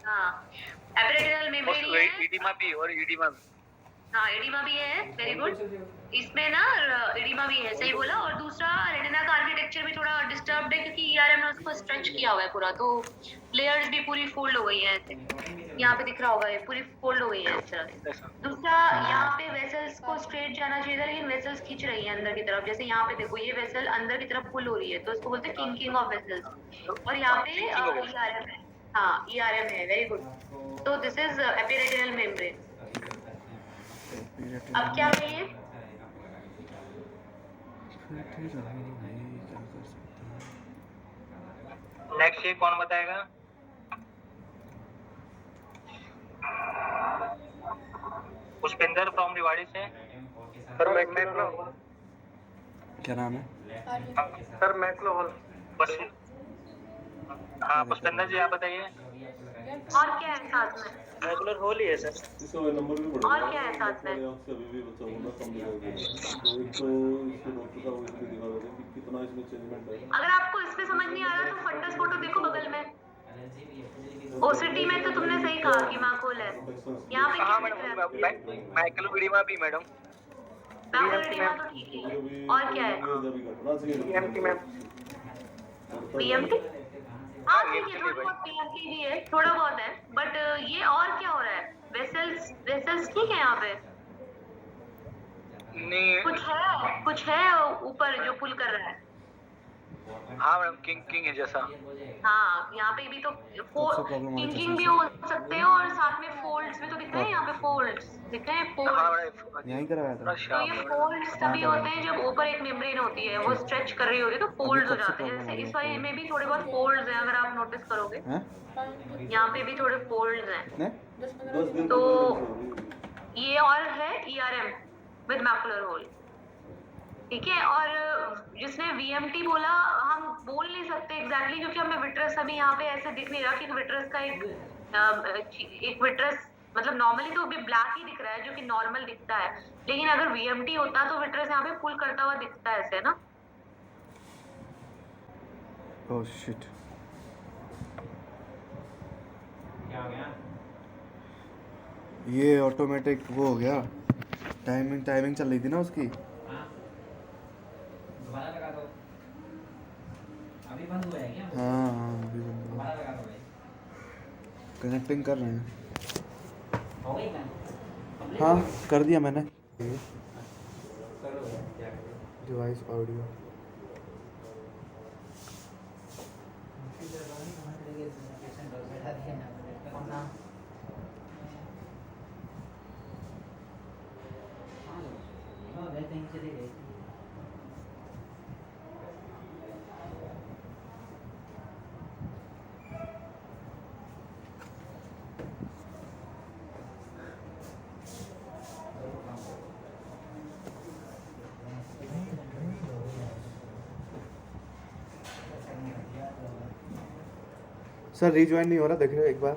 हाँ, एपिरेटिनल मेम्ब्रेन है। एडिमा भी और एडिमा भी। हाँ, एडिमा भी है, वेरी गुड। इसमें ना एडिमा भी है, सही बोला। और दूसरा, रेटिना का आर्किटेक्चर भी थोड़ा डिस्टर्ब्ड है क्योंकि ERM ने उसको स्ट्रेच किया हुआ है पूरा, तो लेयर्स भी पूरी फोल्ड हो गई हैं ऐसे। यहाँ पे दिख रहा होगा, ये पूरी फोल्ड हो गई है इस तरह से। दूसरा, यहाँ पे वेसल्स को स्ट्रेट जाना चाहिए था, लेकिन वेसल्स खींच रही है अंदर की तरफ। जैसे यहाँ पे देखो, ये वेसल अंदर की तरफ पुल हो रही है, तो इसको बोलते हैं किंकिंग ऑफ वेसल्स। और यहाँ पे ERM है। हाँ, ERM है, वेरी गुड। तो दिस इज एपिरेटिनल मेम्ब्रेन। अब क्या चाहिए? नेक्स्ट ये कौन बताएगा? पुष्पेंद्र फ्रॉम रिवाड़ी से। Sir macular. क्या नाम है? Sir macular hole. बस हाँ, पुष्पेंद्र जी आप बताइए। और क्या है साथ में? रेगुलर होल ही है सर। और क्या है साथ में? अगर आपको इसमें समझ नहीं आ रहा तो फंडस फोटो देखो बगल में। ओसीटी में तो तुमने सही कहा कि मार्कोल है। यहाँ पे हाँ क्या दिख रहा है? मैडम, माइक्रोविडिमा भी मैडम। मैक्रोविडिमा तो ठीक ही है। और क्या है? BMT ma'am. BMT? हाँ ठीक है, थोड़ा बहुत BMT भी है, थोड़ा बहुत है। बट ये और क्या हो रहा है? वेसल्स ठीक है यहाँ पे? नहीं, कुछ है ऊपर जो पुल कर रहा है। हाँ मैडम, किंग है जैसा। हाँ, यहाँ पे भी तो किंकिंग भी हो सकते हैं, और साथ में फोल्ड्स भी तो दिख रहे हैं। यहाँ पे फोल्ड्स दिख रहे हैं, हाँ फोल्ड्स। मैडम, यहीं करवाया था। तो ये फोल्ड्स तभी होते हैं जब ऊपर एक मेम्ब्रेन होती है, वो स्ट्रेच कर रही होती है, तो फोल्ड्स हो जाते हैं। जैसे इस वाले में भी थोड़े बहुत फोल्ड्स हैं, अगर आप नोटिस करोगे। यहाँ पे भी थोड़े फोल्ड्स हैं। तो ये और है ERM विद मैकुलर होल, ठीक है। और जिसने VMT बोला, हम बोल नहीं सकते एग्जैक्टली क्योंकि हमें विट्रस अभी यहाँ पे ऐसे दिख नहीं रहा कि विट्रस का एक विट्रस, मतलब नॉर्मली तो अभी ब्लैक ही दिख रहा है जो कि नॉर्मल दिखता है, लेकिन अगर VMT होता तो विट्रस यहाँ पे पुल करता हुआ दिखता है ऐसे ना। ओह शिट, क्या हो गया? ये ऑटोमेटिक वो हो गया। टाइमिंग चल रही थी ना उसकी। हाँ, दोबारा लगा दो। अभी बंद हुआ है क्या? हाँ अभी बंद हुआ। दोबारा लगा दो भाई। कनेक्टिंग कर रहे हैं। हो गई ना? हाँ कर दिया मैंने। कर दो क्या करो? Device audio. सर रीज्वाइन नहीं हो रहा, देख रहे हो एक बार।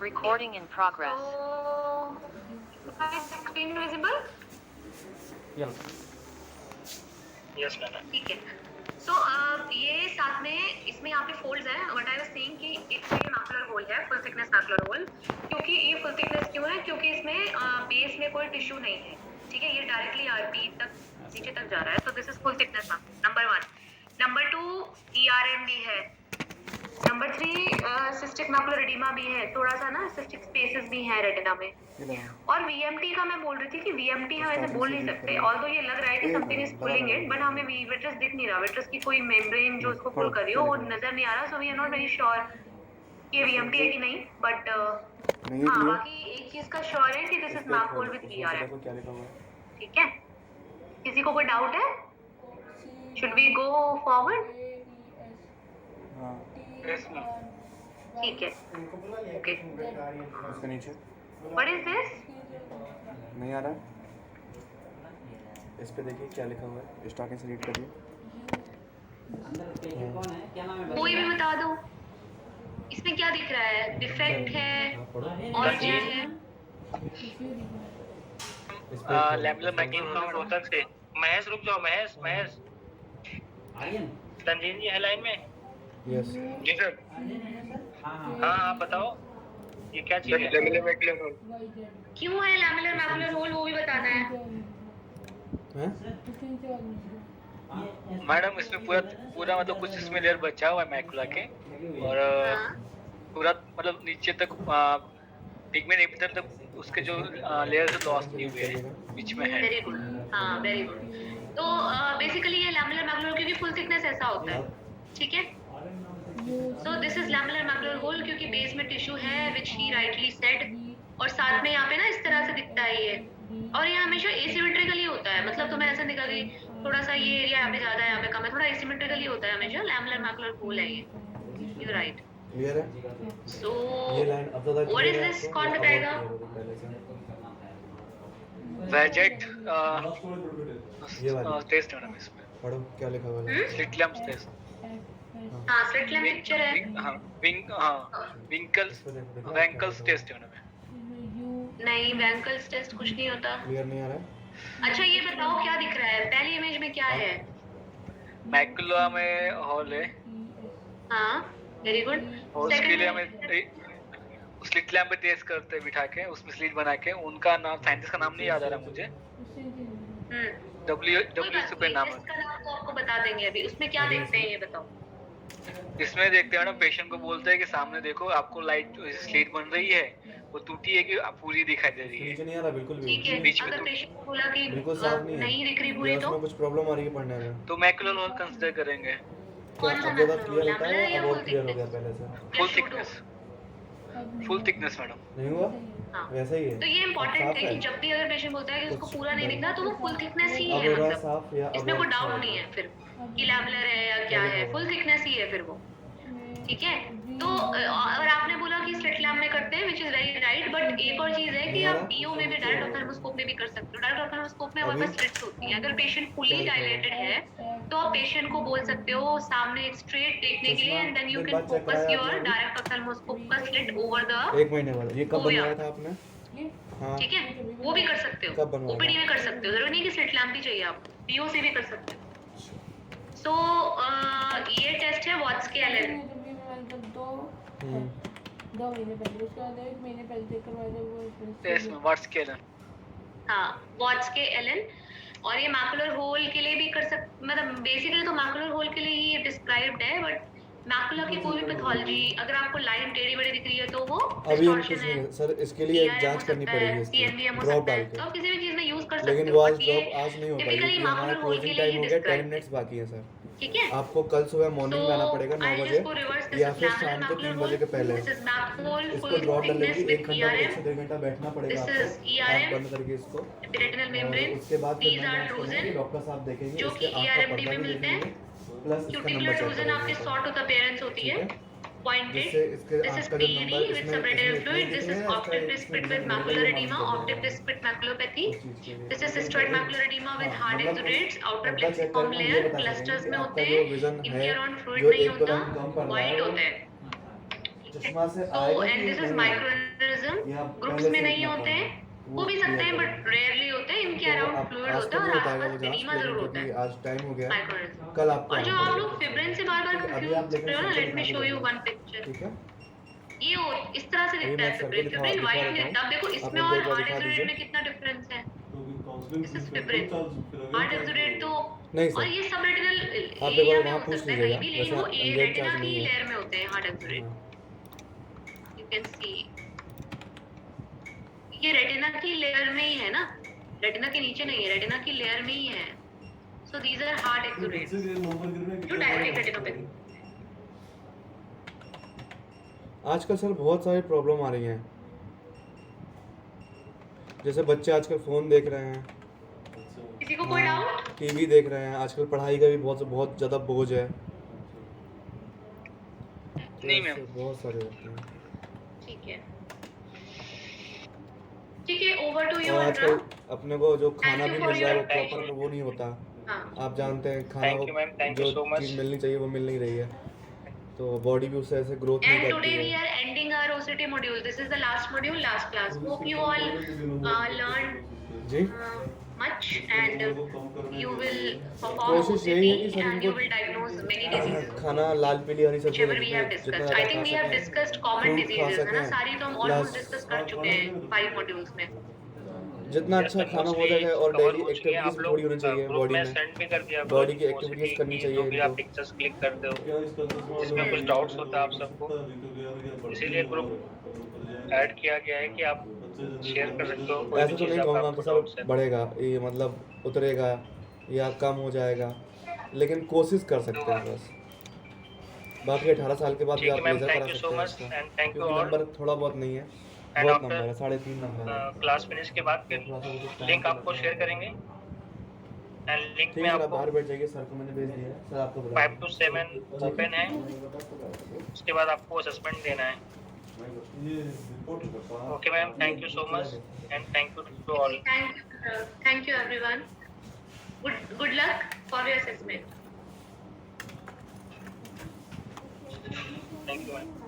Recording in progress. Screen visible? Yes madam. ठीक है। सो ये साथ में इसमें यहाँ पे फोल्ड्स हैं, व्हाट आई वाज सेइंग कि एक ये मैकुलर होल है, फुल थिकनेस मैकुलर होल। क्योंकि ये फुल थिकनेस क्यों है? क्योंकि इसमें बेस में कोई टिश्यू नहीं है, ठीक है, ये डायरेक्टली आरपी तक नीचे तक जा रहा है, तो this is full thickness number 1। Number 2 ERMD है। नंबर 3 सिस्टिक मैकुलर एडिमा भी है, थोड़ा सा ना सिस्टिक स्पेसेस भी हैं रेटिना में। और VMT का मैं बोल रही थी कि VMT हम ऐसे बोल नहीं सकते, ऑल्दो ये लग रहा है कि something is pulling it, but हमें विट्रस दिख नहीं रहा, विट्रस की कोई मेम्ब्रेन जो उसको पुल कर रही हो वो नजर नहीं आ रहा, so we are not very sure कि VMT है कि नहीं, बट हाँ बाकी एक चीज का श्योर है कि this is macula with VRM, ठीक है। किसी को कोई डाउट है? Should we go forward? Yes ma'am. ठीक है, ओके। उसके नीचे व्हाट इज दिस? नहीं आ रहा है, इस पे देखिए क्या लिखा हुआ है, स्टार्टिंग से रीड करिए। अंदर पेशेंट कौन है, क्या नाम है? कोई भी बता दो, इसमें क्या दिख रहा है? डिफेक्ट है और क्या है? लैमेलर मैकुलर साउंड होता है। महेश रुक जाओ, महेश महेश आर्यन? संजीव जी है लाइन में? यस जी सर। हाँ हाँ हाँ हाँ बताओ, ये क्या चीज है? Laminar macular hole. क्यों है लैमेलर मैकुलर होल, वो भी बताना है। हैं? मैडम इसमें पूरा पूरा मतलब कुछ इसमें लेयर बचा हुआ है मैकुला के, और पूरा मतलब नीचे तक पिगमेंट एपिथेलियम तक उसके जो लेयर्स लॉस नहीं हुए हैं, बीच में है। वेरी गुड, हाँ वेरी गुड। तो बेसिकली ये लैमेलर मैकुलर क्योंकि फुल थिकनेस ऐसा होता है, ठीक है। So this is lamellar macular hole क्योंकि बेस में टिश्यू है, विच ही राइटली सेड, और साथ में यहाँ पे ना इस तरह से दिखता है ये, और ये हमेशा एसिमेट्रिकली होता है, मतलब तुम्हें ऐसा दिखा कि थोड़ा सा ये एरिया यहाँ पे ज्यादा है, यहाँ पे कम है, थोड़ा एसिमेट्रिकली होता है हमेशा। लैमेलर मैकुलर होल है ये, यू राइट। क्लियर है? सो ये लाइन अब ज़्यादा व्हाट इज दिस, कौन बताएगा? वेजेट ये वाली टेस्ट मैडम इसमें पढ़ो क्या लिखा हुआ है। Slit lamp test. हाँ स्लिट लैम्प पिक्चर है। हाँ विंकल्स वैंकल्स टेस्ट है मैडम। नहीं वैंकल्स टेस्ट कुछ नहीं होता। क्लियर नहीं आ रहा है? अच्छा ये बताओ क्या दिख रहा है, पहली इमेज में क्या है? मैकुला में हॉल है, हाँ वेरी गुड। और उसके लिए हमें स्लिट लैम्प पे टेस्ट करते हैं बिठा के, उसमें स्लिट बना के। उनका नाम साइंटिस्ट का नाम नहीं याद आ रहा मुझे, डब्ल्यू पे नाम है। इसका नाम तो आपको बता देंगे अभी। उसमें क्या देखते हैं ये बताओ? इसमें देखते हैं मैडम, पेशेंट को बोलते हैं कि सामने देखो आपको लाइट स्लिट बन रही है, वो टूटी है कि पूरी दिखाई दे रही है। नीचे नहीं आ रहा बिल्कुल भी। ठीक है, बीच में अगर तो पेशेंट को बोला कि बिल्कुल साफ नहीं है, नहीं दिख रही पूरी या तो उसमें कुछ प्रॉब्लम आ रही है पढ़ने में, तो मैकुलर हॉल कंसीडर करेंगे। कौन सा अब ज़्यादा मैकुलर क्लियर होता है या अब और फुल क्लियर हो गया थिकनेस? पहले से। Full thickness, full thickness madam. नहीं हुआ हाँ। वैसा ही है। तो ये इम्पोर्टेंट साफ है कि जब भी अगर पेशेंट बोलता है कि उसको पूरा नहीं दिखना तो वो फुल थिकनेस ही अब है, हो रहा है मतलब साफ या इसमें कोई डाउट नहीं है फिर कि लैमेलर है या क्या है, फुल थिकनेस ही है फिर वो, ठीक है। तो और आपने बोला कि स्लिट लैम्प में करते हैं, which is very right, but एक और चीज है कि आप डीओ में भी डायरेक्ट ऑप्थेल्मोस्कोप में भी कर सकते हो। डायरेक्ट ऑप्थेल्मोस्कोप में हमारे पास स्लिट्स होती हैं। अगर पेशेंट फुली डायलेटेड है तो आप पेशेंट को बोल सकते हो सामने स्ट्रेट देखने के लिए, and then you can focus your direct ophthalmoscope का स्लिट ओवर द, 1 महीने बाद। ये कब बनवाया था आपने? हाँ ठीक है, वो भी कर सकते हो, कब बनवाया? ओपीडी में कर सकते हो, जरूरी नहीं कि स्लिट लैम्प ही चाहिए आपको, डीओ से भी कर सकते हो। सो ये टेस्ट है वॉट्स के एलन। 2 महीने पहले, उसके बाद 1 महीने पहले चेक करवाया था वो टेस्ट में व्हाट्स के एलन। हाँ वॉट्स के एलन। और ये मैकुलर होल के लिए भी कर सकते, मतलब बेसिकली तो मैकुलर होल के लिए ही डिस्क्राइब्ड है, बट मैकुला की कोई भी पैथोलॉजी अगर आपको लाइन टेढ़ी मेढ़ी दिख रही है तो वो अभी हम डिस्टॉर्शन कुछ है। नहीं सर, इसके लिए एक जांच करनी पड़ेगी इसकी, CNVM हो ड्रॉप सकता डाल है, तो के। आप किसी भी चीज में यूज कर सकते लेकिन हो, वो आज बट ये ड्रॉप आज नहीं हो पाएगी typically क्योंकि हमारा मैकुलर होल के क्लोजिंग लिए टाइम ही हो गया, 10 described मिनट्स बाकी है सर। ठीक है। आपको कल सुबह मॉर्निंग में आना पड़ेगा 9 बजे या फिर शाम को 3 बजे के पहले। इसको ड्रॉप डालने के लिए 1 घंटा 1 से 1.5 घंटा बैठना पड़ेगा आपको, आँख बंद करके इसको। रेटिनल मेम्ब्रेन, उसके बाद फिर these मैं are जांच करूंगा drusen, कि डॉक्टर साहब देखेंगे, जो इसके कि आँख का ERMD पर्दा में भी मिलते हैं। देखेंगे, प्लस इसका क्यूटिकुलर नंबर चेक drusen आपके करेंगे। सॉर्ट ऑफ अपीयरेंस होती है, पॉइंटेड। जिससे इसके This आँख is का जो PED नंबर with इसमें subretinal fluid. This is इसमें optic disc pit with macular edema, optic disc pit maculopathy. This is cystoid macular edema with hard exudates. Outer plexiform layer clusters में होते हैं, इनके around fluid नहीं होता, white होते हैं। चश्मा से So आएगा and this is microaneurysm, या ग्रुप्स पहले में से नहीं दिखना होते हैं, पड़ेगा। हो भी सकते हैं बट रेयरली होते हैं। इन के अराउंड फ्लूइड आज होता तो है नहीं और बताएगा आसपास वो जांच, एडिमा जरूर होता क्योंकि है आज टाइम हो गया है। माइक्रोनिज्म। कल आपको और जो आना आप लोग पड़ेगा। फिब्रिन से बार-बार अभी कंफ्यूज आप देखें कर रहे हो ना, सर्कल लेट मी दिखा शो के यू बताओ। One picture. ठीक है, ये इस तरह से अभी दिखता मैं है सर्कल फिब्रिन। फिब्रिन दिखा व्हाइट नहीं देता दिखता। अब देखो हूँ, इसमें आप और एक बार हार्ड दिखा एक्सोडेट दीजिए। में कितना डिफरेंस है। दिस इज फिब्रिन, हार्ड नहीं एक्सोडेट तो सर, और ये सब रेटिनल आप एक एरिया बार में वहाँ हो पूछ सकता है लीजिएगा, कहीं भी, लेकिन वैसे वो ए गेट रेटिना चार्ज की नहीं है। लेयर में होते हैं हार्ड एक्सोडेट। हाँ। यू कैन सी ये रेटिना की लेयर में ही है ना, रेटिना के नीचे नहीं है, रेटिना की लेयर में ही है। सो दीज आर हार्ड एक्सोडेट्स जो डायरेक्ट रेटिनोपैथी। आजकल सर बहुत सारी प्रॉब्लम आ रही हैं, जैसे बच्चे आजकल फ़ोन देख रहे हैं, किसी को कोई डाउट? टीवी देख रहे हैं, आजकल पढ़ाई का भी बहुत ज़्यादा बोझ है। नहीं मैम। ऐसे बहुत सारे होते हैं। ठीक है, ठीक है, ओवर टू यू और आजकल अनुराग। अपने को जो खाना you भी for मिल रहा है वो your प्रॉपर वो नहीं होता। हाँ, आप जानते हैं खाना Thank you, ma'am. Thank you जो so much. चीज़ मिलनी चाहिए वो मिल नहीं रही है, तो बॉडी भी उससे ऐसे ग्रोथ नहीं and करती today we है। are ending our OCT module. This is the last module, last class. Hope you all learned ji, much and you will perform कोशिश यही है कि OCT सर and you इनको will diagnose many diseases. खाना लाल पीली हरी सब्जी Whichever we have discussed. I think we have discussed common diseases, है ना? सारी तो हम almost discuss कर चुके हैं 5 modules में. जितना अच्छा खाना हो जाएगा और डेली एक्टिविटीज भी थोड़ी होनी चाहिए ग्रुप बॉडी में में, सेंड भी कर दिया करो बॉडी की OCT एक्टिविटीज करनी की, चाहिए जो भी आप इनको। पिक्चर्स क्लिक करते हो जिसमें कुछ डाउट्स होता है आप सबको, इसीलिए ग्रुप ऐड किया गया है कि आप शेयर कर सकते हो कोई ऐसे भी तो चीज़ नहीं कहूँगा आपको कि डाउट्स सर है। बढ़ेगा, ये मतलब उतरेगा या कम हो जाएगा, लेकिन कोशिश कर सकते हैं बस। बाकी 18 साल के बाद भी ठीक है आप मैम, लेजर थैंक करा यू सकते सो हैं मच इसका, एंड थैंक यू क्योंकि ऑल। नंबर थोड़ा बहुत नहीं है, एंड बहुत नंबर है, आफ्टर 3.5 नंबर है। क्लास फिनिश के बाद फिर लिंक आपको शेयर करेंगे एंड लिंक ठीक में है सर, आप आपको बाहर बैठ जाइए, सर को मैंने भेज दिया है, सर आपको बुला 5 to 7 ओपन है, उसके बाद आपको असेसमेंट देना है। Okay ma'am, thank you so much and thank you to all. Thank you everyone. Good luck for your assessment. Thank you ma'am.